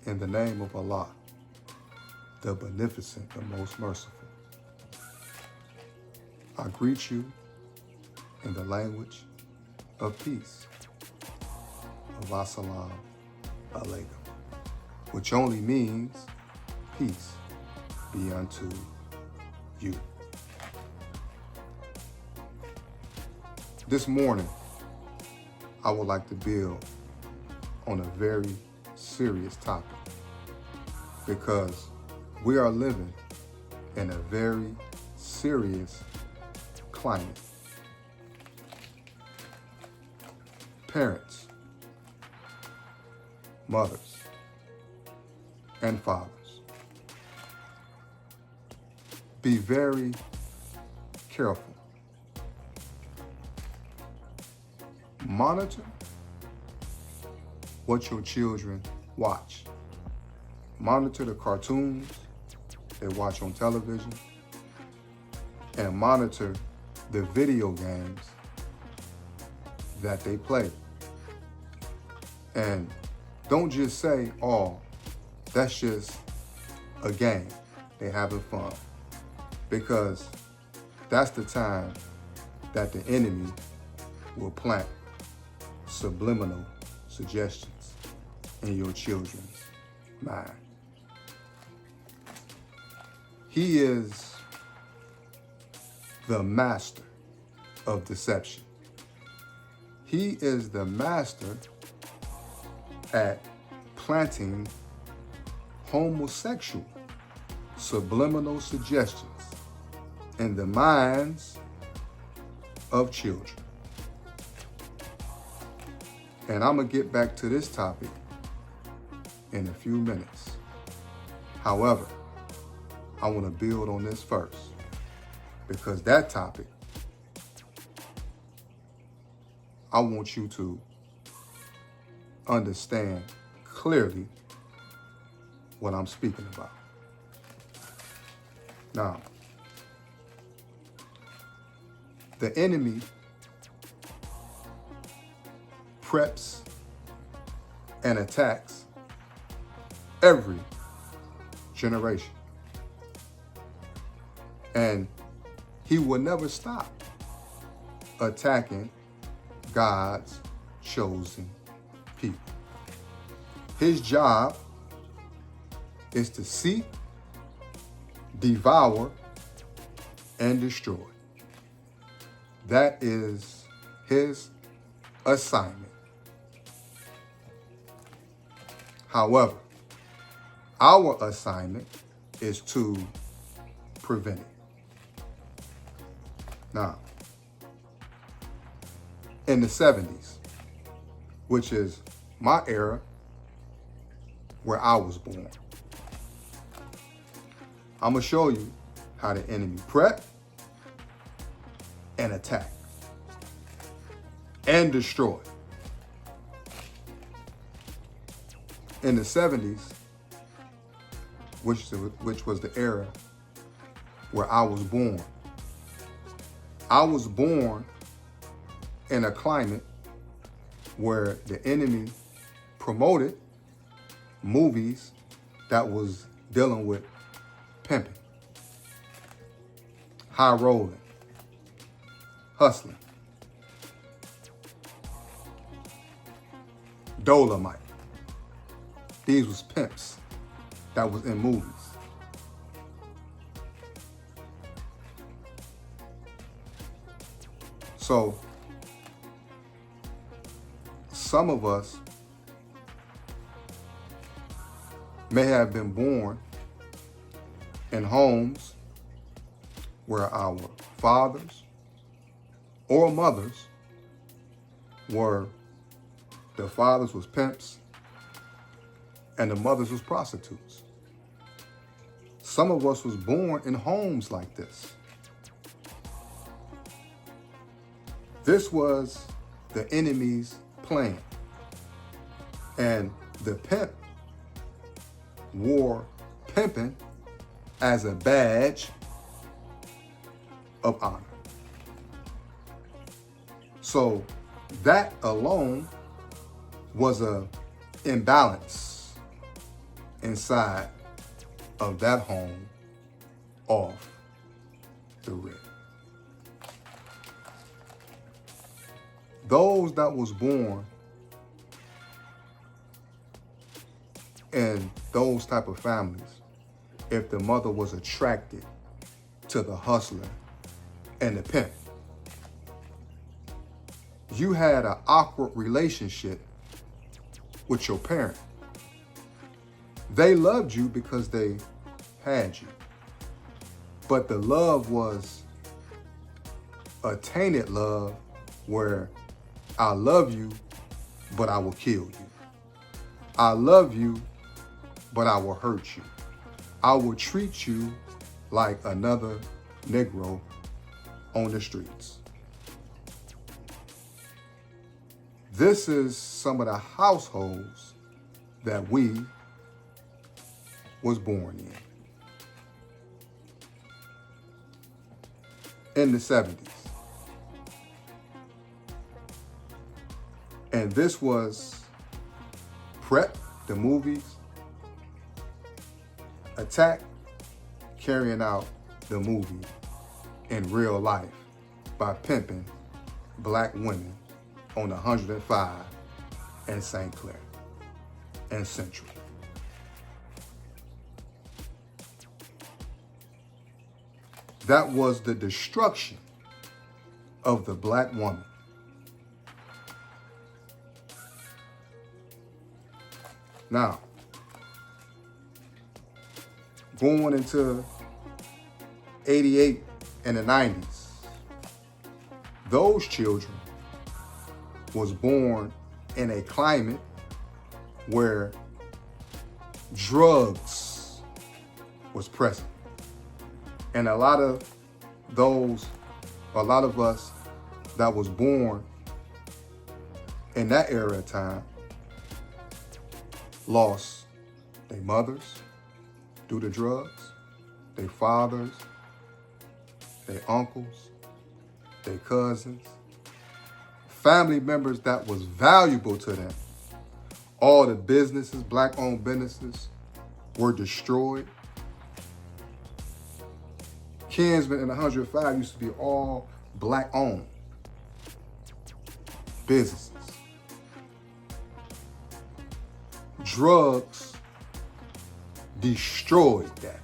In the name of Allah, the Beneficent, the Most Merciful, I greet you in the language of peace, of Assalamu alaikum, which only means peace be unto you. This morning, I would like to build on a very serious topic because we are living in a very serious climate. Parents, mothers, and fathers, be very careful. Monitor what your children watch. Monitor the cartoons they watch on television, and monitor the video games that they play. And don't just say, oh, that's just a game, they having fun. Because that's the time that the enemy will plant subliminal suggestions in your children's mind. He is the master of deception. He is the master at planting homosexual subliminal suggestions in the minds of children. And I'm gonna get back to this topic in a few minutes. However, I wanna build on this first because that topic, I want you to understand clearly what I'm speaking about. Now, the enemy preps and attacks every generation. And he will never stop attacking God's chosen people. His job is to seek, devour, and destroy. That is his assignment. However, our assignment is to prevent it. Now, in the 70s, which is my era where I was born, I'm gonna show you how the enemy prep and attack and destroy. In the 70s, which was the era where I was born in a climate where the enemy promoted movies that was dealing with pimping, high rolling, hustling, Dolomite. These was pimps that was in movies. So some of us may have been born in homes where our fathers or mothers were, the fathers was pimps and the mothers was prostitutes. Some of us was born in homes like this. This was the enemy's plan. And the pimp wore pimping as a badge of honor. So that alone was a imbalance inside of that home off the rip. Those that was born in those type of families, if the mother was attracted to the hustler and the pimp, you had an awkward relationship with your parent. They loved you because they had you. But the love was a tainted love where I love you, but I will kill you. I love you, but I will hurt you. I will treat you like another Negro on the streets. This is some of the households that we was born in the 70s. And this was Prep, the movies, Attack, carrying out the movie in real life by pimping black women on 105 and St. Clair and Central. That was the destruction of the black woman. Now, going into 88 and the 90s, those children was born in a climate where drugs was present. And a lot of us that was born in that era of time lost their mothers due to drugs, their fathers, their uncles, their cousins, family members that was valuable to them. All the businesses, black-owned businesses, were destroyed. Kinsman and 105 used to be all black-owned businesses. Drugs destroyed that.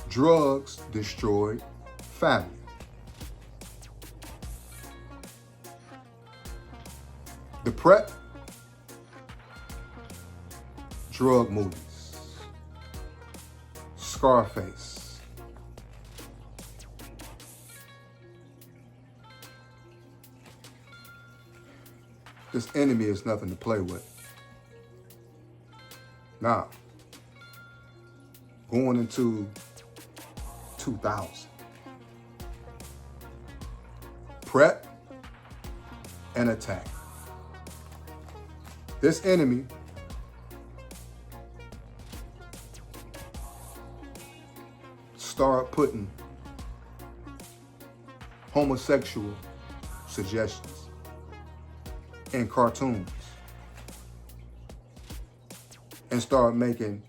Drugs destroyed family. The Prep, drug movies, Scarface, this enemy is nothing to play with. Now, going into 2000, Prep and Attack. This enemy started putting homosexual suggestions in cartoons and started making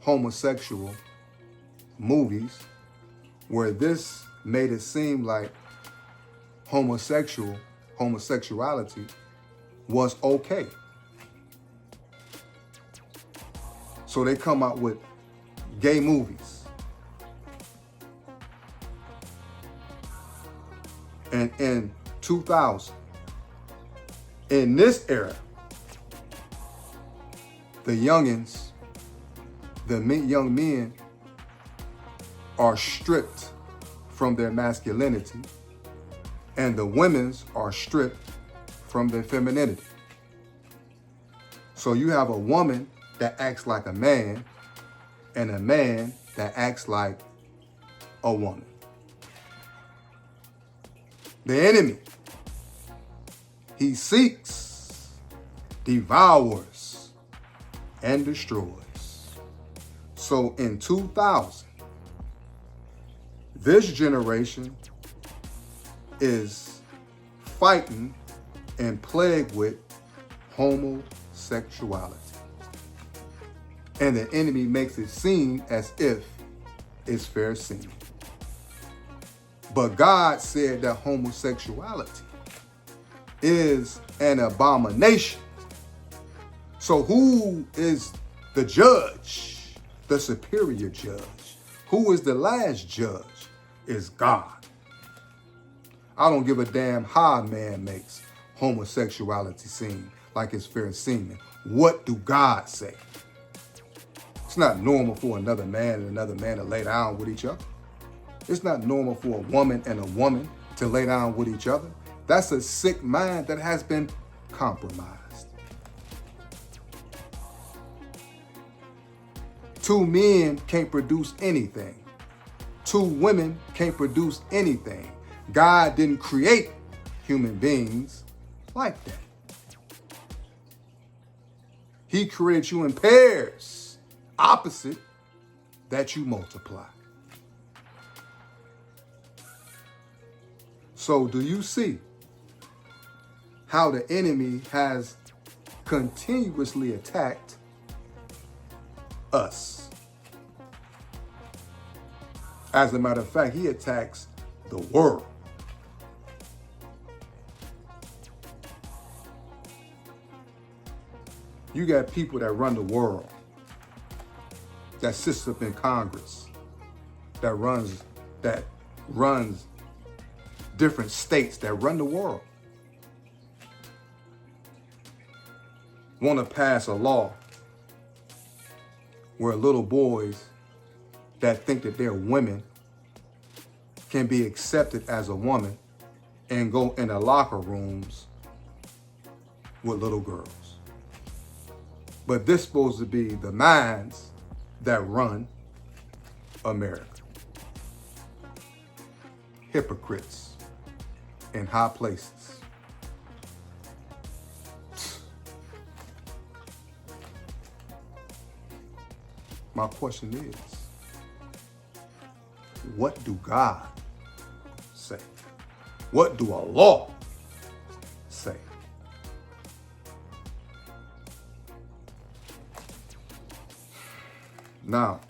homosexual movies where this made it seem like homosexuality was okay. So they come out with gay movies. And in 2000, in this era, the youngins, young men are stripped from their masculinity, and the women's are stripped from their femininity. So you have a woman that acts like a man and a man that acts like a woman. The enemy, he seeks, devours, and destroys. So in 2000, this generation is fighting and plagued with homosexuality. And the enemy makes it seem as if it's fair seeming. But God said that homosexuality is an abomination. So who is the judge, the superior judge? Who is the last judge? Is God. I don't give a damn how a man makes homosexuality seem like it's fair seeming. What do God say? It's not normal for another man and another man to lay down with each other. It's not normal for a woman and a woman to lay down with each other. That's a sick mind that has been compromised. Two men can't produce anything. Two women can't produce anything. God didn't create human beings like that. He created you in pairs, opposite, that you multiply. So do you see how the enemy has continuously attacked us? As a matter of fact, he attacks the world. You got people that run the world, that sits up in Congress, that runs different states, that run the world, want to pass a law where little boys that think that they're women can be accepted as a woman and go in the locker rooms with little girls. But this is supposed to be the minds that run America. Hypocrites in high places. My question is, what do God say? What do Allah say? Now,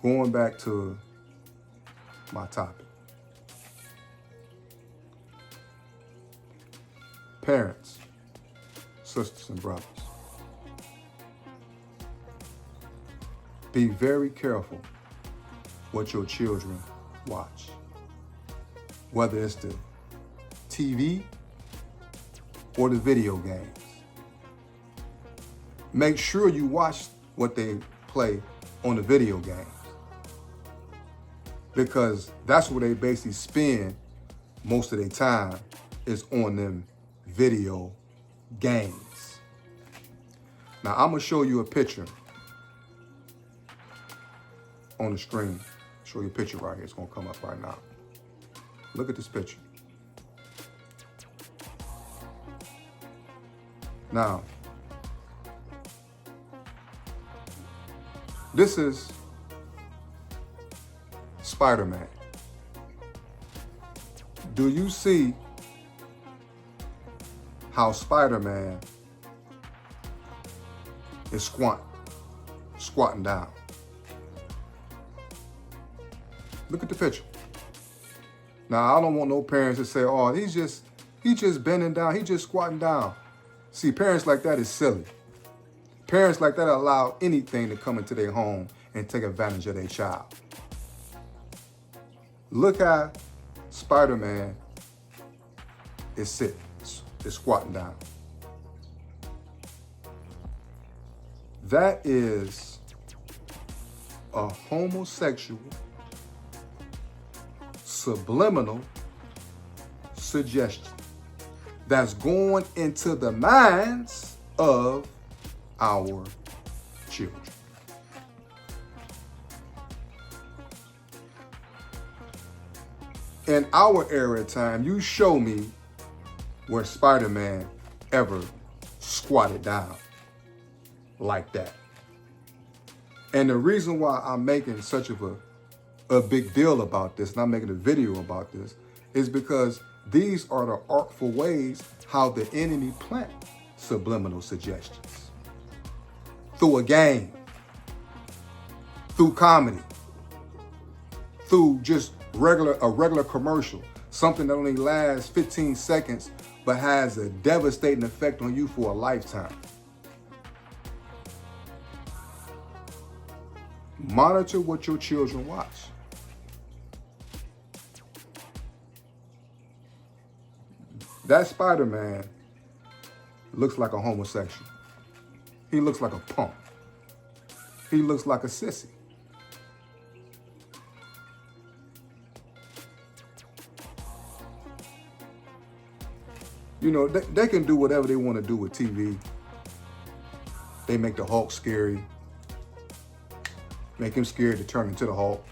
going back to my topic. Parents, sisters and brothers, be very careful what your children watch. Whether it's the TV or the video games. Make sure you watch what they play on the video games, because that's where they basically spend most of their time, is on them video games. Now I'm gonna show you a picture on the screen. Show you a picture right here. It's gonna come up right now. Look at this picture. Now, this is Spider-Man. Do you see how Spider-Man is squatting down? Look at the picture. Now, I don't want no parents to say, oh, he's just bending down, he's just squatting down. See, parents like that is silly. Parents like that allow anything to come into their home and take advantage of their child. Look how Spider-Man is sitting, is squatting down. That is a homosexual, subliminal suggestion that's going into the minds of our children. In our era of time, you show me where Spider-Man ever squatted down like that. And the reason why I'm making such of a big deal about this, and I'm making a video about this, is because these are the artful ways how the enemy plant subliminal suggestions. through a game, through comedy, through just a regular commercial, something that only lasts 15 seconds but has a devastating effect on you for a lifetime. Monitor what your children watch. That Spider-Man looks like a homosexual. He looks like a punk. He looks like a sissy. You know, they can do whatever they want to do with TV. They make the Hulk scary. Make him scared to turn into the Hulk.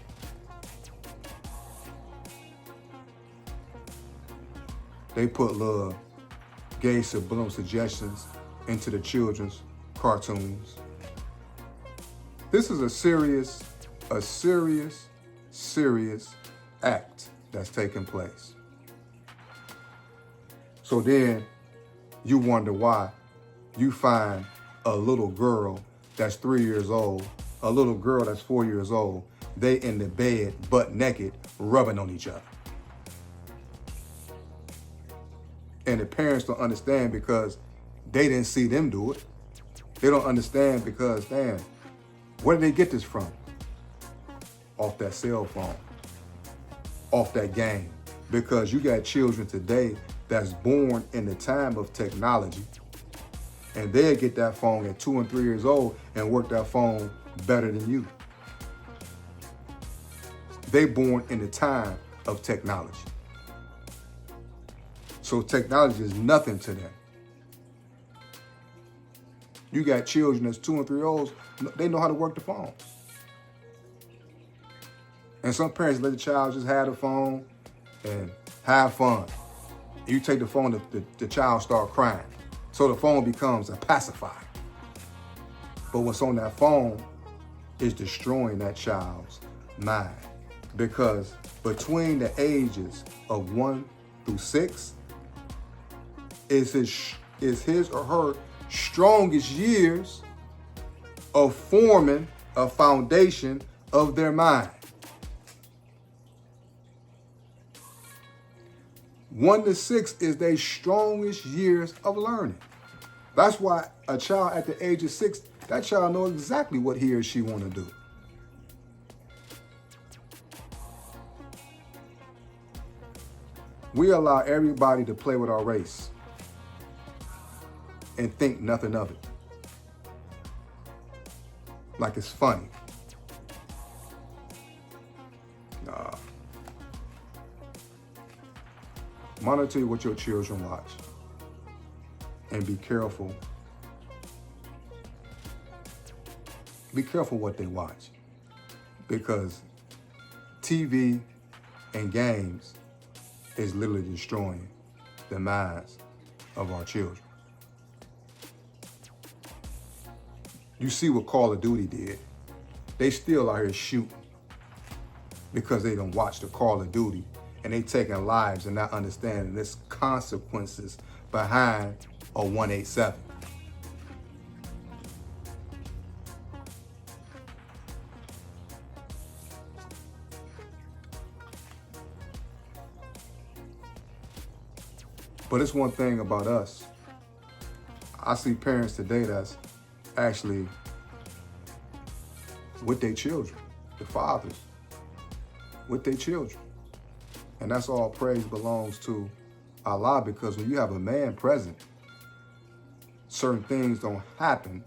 They put little gay subliminal suggestions into the children's cartoons. This is a serious act that's taking place. So then you wonder why you find a little girl that's 3 years old, a little girl that's 4 years old, they in the bed butt naked rubbing on each other. And the parents don't understand because they didn't see them do it. They don't understand because, damn, where did they get this from? Off that cell phone, off that game. Because you got children today that's born in the time of technology, and they'll get that phone at 2 and 3 years old and work that phone better than you. They born in the time of technology. So technology is nothing to them. You got children that's 2 and 3 years old, they know how to work the phone. And some parents let the child just have the phone and have fun. You take the phone, the child start crying. So the phone becomes a pacifier. But what's on that phone is destroying that child's mind. Because between the ages of 1 through 6 is his or her strongest years of forming a foundation of their mind. 1 to 6 is their strongest years of learning. That's why a child at the age of 6, that child knows exactly what he or she want to do. We allow everybody to play with our race and think nothing of it. Like it's funny. Nah. Monitor what your children watch and be careful. Be careful what they watch, because TV and games is literally destroying the minds of our children. You see what Call of Duty did. They still out here shooting because they don't watch the Call of Duty, and they taking lives and not understanding there's consequences behind a 187. But it's one thing about us. I see parents today that's actually with their children, the fathers with their children. And that's all praise belongs to Allah, because when you have a man present, certain things don't happen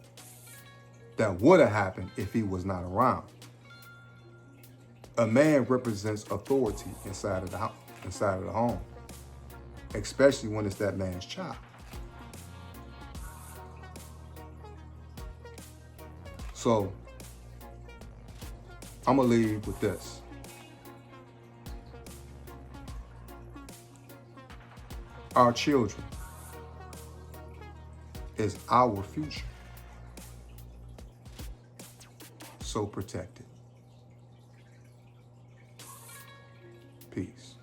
that would have happened if he was not around. A man represents authority inside of the home, especially when it's that man's child. So I'm gonna leave with this. Our children is our future. So protect it. Peace.